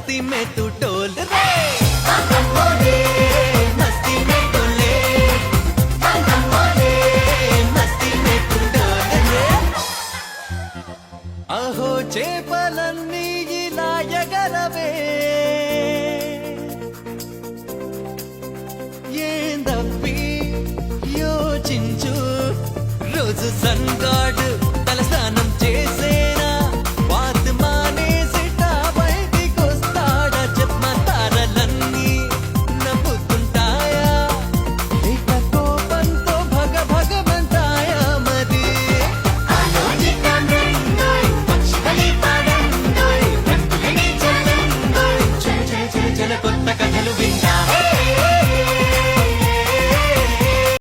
मस्ती में तू डोल रे मस्ती में डोले मस्ती में तू डोल रे अहो చేపలన్నీ ఇలా ఎగరవే ఏందప్పి యోచించు రోజు సన్గాడు